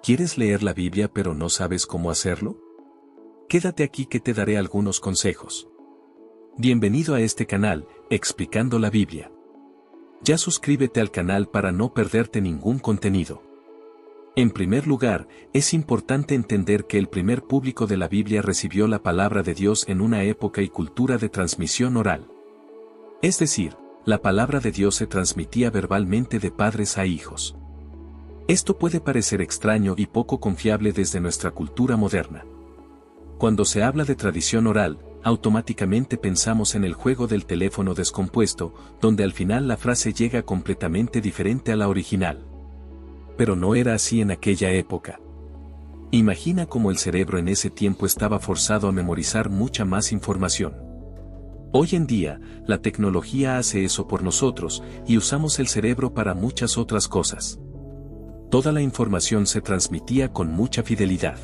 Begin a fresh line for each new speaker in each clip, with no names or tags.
¿Quieres leer la Biblia pero no sabes cómo hacerlo? Quédate aquí que te daré algunos consejos. Bienvenido a este canal, Explicando la Biblia. Ya suscríbete al canal para no perderte ningún contenido. En primer lugar, es importante entender que el primer público de la Biblia recibió la palabra de Dios en una época y cultura de transmisión oral. Es decir, la palabra de Dios se transmitía verbalmente de padres a hijos. Esto puede parecer extraño y poco confiable desde nuestra cultura moderna. Cuando se habla de tradición oral, automáticamente pensamos en el juego del teléfono descompuesto, donde al final la frase llega completamente diferente a la original. Pero no era así en aquella época. Imagina cómo el cerebro en ese tiempo estaba forzado a memorizar mucha más información. Hoy en día, la tecnología hace eso por nosotros, y usamos el cerebro para muchas otras cosas. Toda la información se transmitía con mucha fidelidad.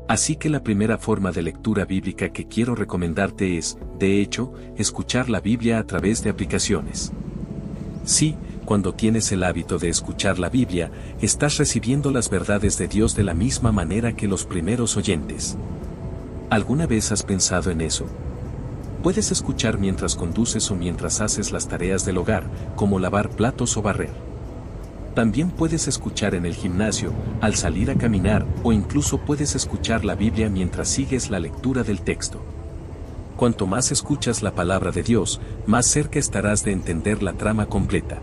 Así que la primera forma de lectura bíblica que quiero recomendarte es, de hecho, escuchar la Biblia a través de aplicaciones. Sí, cuando tienes el hábito de escuchar la Biblia, estás recibiendo las verdades de Dios de la misma manera que los primeros oyentes. ¿Alguna vez has pensado en eso? Puedes escuchar mientras conduces o mientras haces las tareas del hogar, como lavar platos o barrer. También puedes escuchar en el gimnasio, al salir a caminar, o incluso puedes escuchar la Biblia mientras sigues la lectura del texto. Cuanto más escuchas la palabra de Dios, más cerca estarás de entender la trama completa.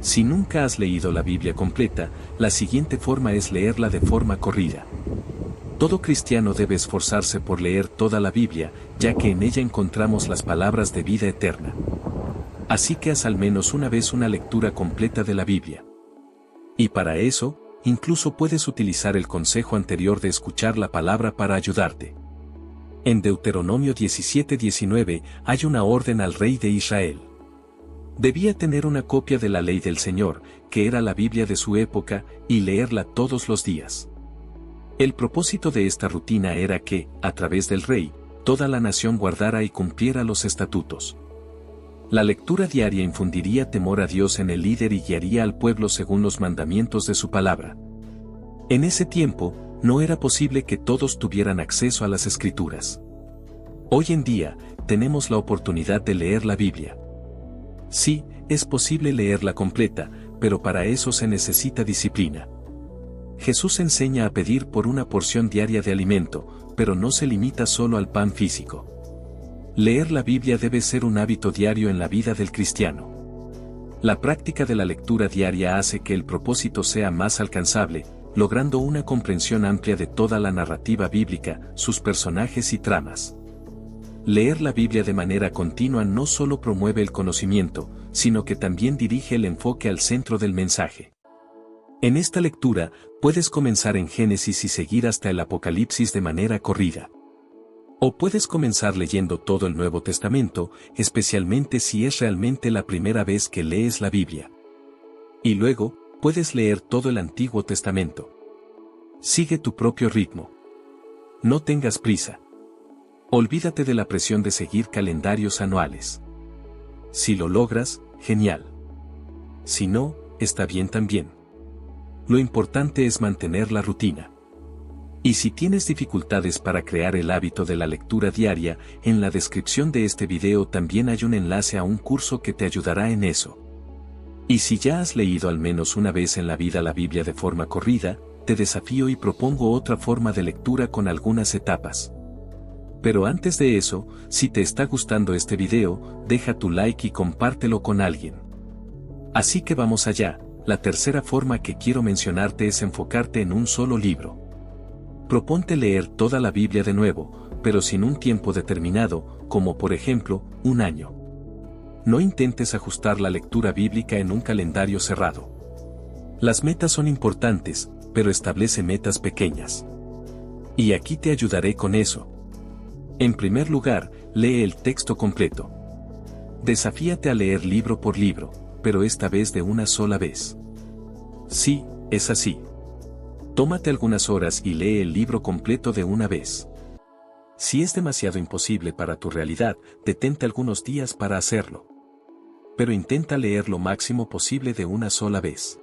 Si nunca has leído la Biblia completa, la siguiente forma es leerla de forma corrida. Todo cristiano debe esforzarse por leer toda la Biblia, ya que en ella encontramos las palabras de vida eterna. Así que haz al menos una vez una lectura completa de la Biblia. Y para eso, incluso puedes utilizar el consejo anterior de escuchar la palabra para ayudarte. En Deuteronomio 17:19 hay una orden al rey de Israel. Debía tener una copia de la ley del Señor, que era la Biblia de su época, y leerla todos los días. El propósito de esta rutina era que, a través del rey, toda la nación guardara y cumpliera los estatutos. La lectura diaria infundiría temor a Dios en el líder y guiaría al pueblo según los mandamientos de su palabra. En ese tiempo, no era posible que todos tuvieran acceso a las Escrituras. Hoy en día, tenemos la oportunidad de leer la Biblia. Sí, es posible leerla completa, pero para eso se necesita disciplina. Jesús enseña a pedir por una porción diaria de alimento, pero no se limita solo al pan físico. Leer la Biblia debe ser un hábito diario en la vida del cristiano. La práctica de la lectura diaria hace que el propósito sea más alcanzable, logrando una comprensión amplia de toda la narrativa bíblica, sus personajes y tramas. Leer la Biblia de manera continua no solo promueve el conocimiento, sino que también dirige el enfoque al centro del mensaje. En esta lectura, puedes comenzar en Génesis y seguir hasta el Apocalipsis de manera corrida. O puedes comenzar leyendo todo el Nuevo Testamento, especialmente si es realmente la primera vez que lees la Biblia. Y luego, puedes leer todo el Antiguo Testamento. Sigue tu propio ritmo. No tengas prisa. Olvídate de la presión de seguir calendarios anuales. Si lo logras, genial. Si no, está bien también. Lo importante es mantener la rutina. Y si tienes dificultades para crear el hábito de la lectura diaria, en la descripción de este video también hay un enlace a un curso que te ayudará en eso. Y si ya has leído al menos una vez en la vida la Biblia de forma corrida, te desafío y propongo otra forma de lectura con algunas etapas. Pero antes de eso, si te está gustando este video, deja tu like y compártelo con alguien. Así que vamos allá, la tercera forma que quiero mencionarte es enfocarte en un solo libro. Proponte leer toda la Biblia de nuevo, pero sin un tiempo determinado, como por ejemplo, un año. No intentes ajustar la lectura bíblica en un calendario cerrado. Las metas son importantes, pero establece metas pequeñas. Y aquí te ayudaré con eso. En primer lugar, lee el texto completo. Desafíate a leer libro por libro, pero esta vez de una sola vez. Sí, es así. Tómate algunas horas y lee el libro completo de una vez. Si es demasiado imposible para tu realidad, detente algunos días para hacerlo. Pero intenta leer lo máximo posible de una sola vez.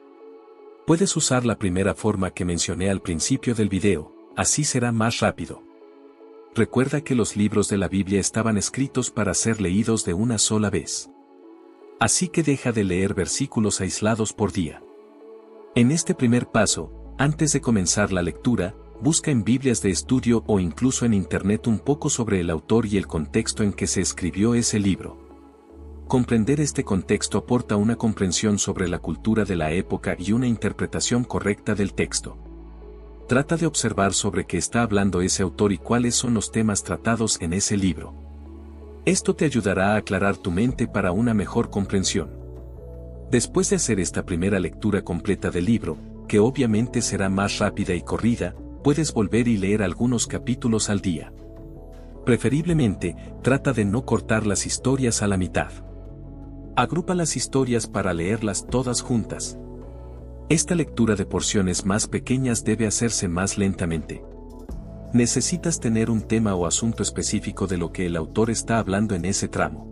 Puedes usar la primera forma que mencioné al principio del video, así será más rápido. Recuerda que los libros de la Biblia estaban escritos para ser leídos de una sola vez. Así que deja de leer versículos aislados por día. En este primer paso, antes de comenzar la lectura, busca en Biblias de estudio o incluso en Internet un poco sobre el autor y el contexto en que se escribió ese libro. Comprender este contexto aporta una comprensión sobre la cultura de la época y una interpretación correcta del texto. Trata de observar sobre qué está hablando ese autor y cuáles son los temas tratados en ese libro. Esto te ayudará a aclarar tu mente para una mejor comprensión. Después de hacer esta primera lectura completa del libro, que obviamente será más rápida y corrida, puedes volver y leer algunos capítulos al día. Preferiblemente, trata de no cortar las historias a la mitad. Agrupa las historias para leerlas todas juntas. Esta lectura de porciones más pequeñas debe hacerse más lentamente. Necesitas tener un tema o asunto específico de lo que el autor está hablando en ese tramo.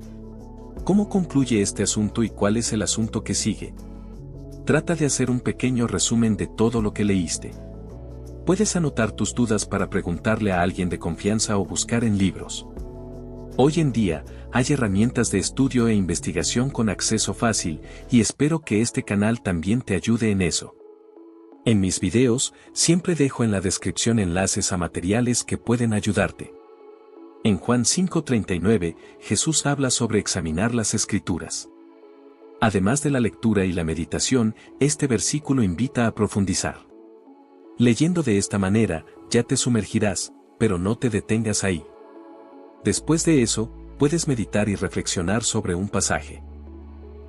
¿Cómo concluye este asunto y cuál es el asunto que sigue? Trata de hacer un pequeño resumen de todo lo que leíste. Puedes anotar tus dudas para preguntarle a alguien de confianza o buscar en libros. Hoy en día, hay herramientas de estudio e investigación con acceso fácil, y espero que este canal también te ayude en eso. En mis videos, siempre dejo en la descripción enlaces a materiales que pueden ayudarte. En Juan 5:39, Jesús habla sobre examinar las Escrituras. Además de la lectura y la meditación, este versículo invita a profundizar. Leyendo de esta manera, ya te sumergirás, pero no te detengas ahí. Después de eso, puedes meditar y reflexionar sobre un pasaje.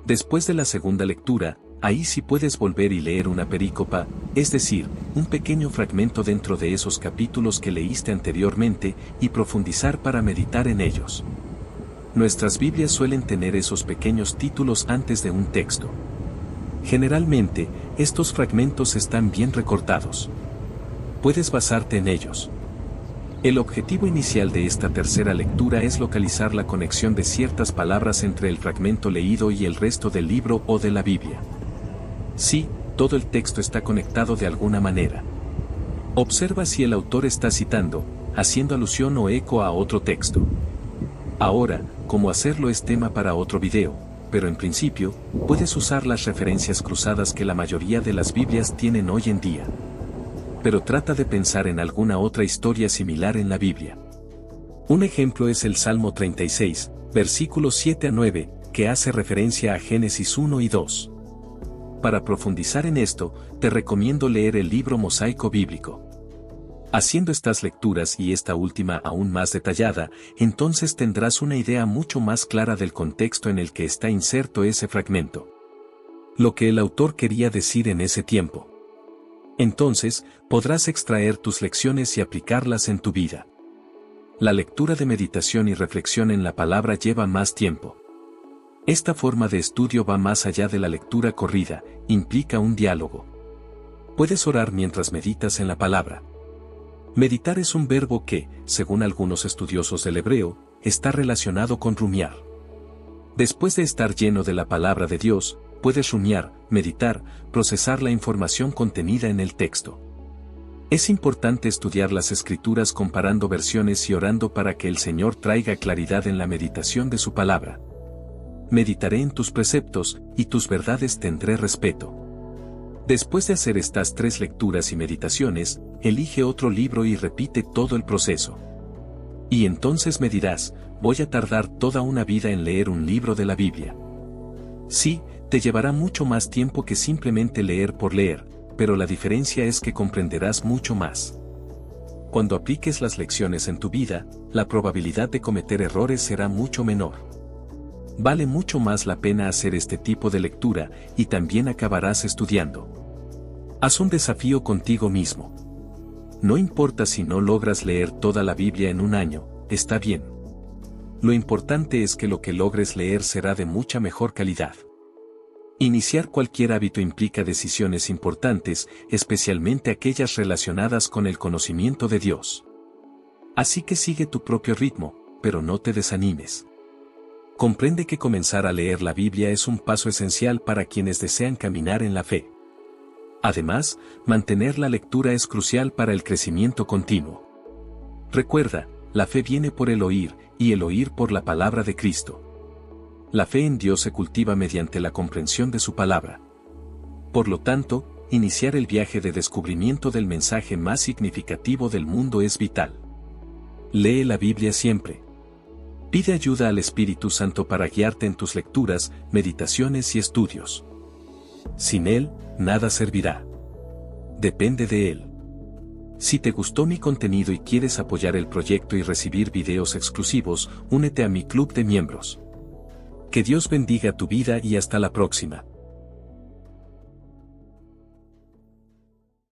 Después de la segunda lectura, ahí sí puedes volver y leer una perícopa, es decir, un pequeño fragmento dentro de esos capítulos que leíste anteriormente, y profundizar para meditar en ellos. Nuestras Biblias suelen tener esos pequeños títulos antes de un texto. Generalmente, estos fragmentos están bien recortados. Puedes basarte en ellos. El objetivo inicial de esta tercera lectura es localizar la conexión de ciertas palabras entre el fragmento leído y el resto del libro o de la Biblia. Sí, todo el texto está conectado de alguna manera. Observa si el autor está citando, haciendo alusión o eco a otro texto. Ahora, cómo hacerlo es tema para otro video, pero en principio, puedes usar las referencias cruzadas que la mayoría de las Biblias tienen hoy en día. Pero trata de pensar en alguna otra historia similar en la Biblia. Un ejemplo es el Salmo 36, versículos 7 a 9, que hace referencia a Génesis 1 y 2. Para profundizar en esto, te recomiendo leer el libro Mosaico Bíblico. Haciendo estas lecturas y esta última aún más detallada, entonces tendrás una idea mucho más clara del contexto en el que está inserto ese fragmento. Lo que el autor quería decir en ese tiempo. Entonces, podrás extraer tus lecciones y aplicarlas en tu vida. La lectura de meditación y reflexión en la palabra lleva más tiempo. Esta forma de estudio va más allá de la lectura corrida, implica un diálogo. Puedes orar mientras meditas en la palabra. Meditar es un verbo que, según algunos estudiosos del hebreo, está relacionado con rumiar. Después de estar lleno de la palabra de Dios, puedes rumiar, meditar, procesar la información contenida en el texto. Es importante estudiar las Escrituras comparando versiones y orando para que el Señor traiga claridad en la meditación de su palabra. Meditaré en tus preceptos, y tus verdades tendré respeto. Después de hacer estas 3 lecturas y meditaciones, elige otro libro y repite todo el proceso. Y entonces me dirás, voy a tardar toda una vida en leer un libro de la Biblia. Sí, te llevará mucho más tiempo que simplemente leer por leer, pero la diferencia es que comprenderás mucho más. Cuando apliques las lecciones en tu vida, la probabilidad de cometer errores será mucho menor. Vale mucho más la pena hacer este tipo de lectura, y también acabarás estudiando. Haz un desafío contigo mismo. No importa si no logras leer toda la Biblia en un año, está bien. Lo importante es que lo que logres leer será de mucha mejor calidad. Iniciar cualquier hábito implica decisiones importantes, especialmente aquellas relacionadas con el conocimiento de Dios. Así que sigue tu propio ritmo, pero no te desanimes. Comprende que comenzar a leer la Biblia es un paso esencial para quienes desean caminar en la fe. Además, mantener la lectura es crucial para el crecimiento continuo. Recuerda, la fe viene por el oír, y el oír por la palabra de Cristo. La fe en Dios se cultiva mediante la comprensión de su palabra. Por lo tanto, iniciar el viaje de descubrimiento del mensaje más significativo del mundo es vital. Lee la Biblia siempre. Pide ayuda al Espíritu Santo para guiarte en tus lecturas, meditaciones y estudios. Sin Él, nada servirá. Depende de Él. Si te gustó mi contenido y quieres apoyar el proyecto y recibir videos exclusivos, únete a mi club de miembros. Que Dios bendiga tu vida y hasta la próxima.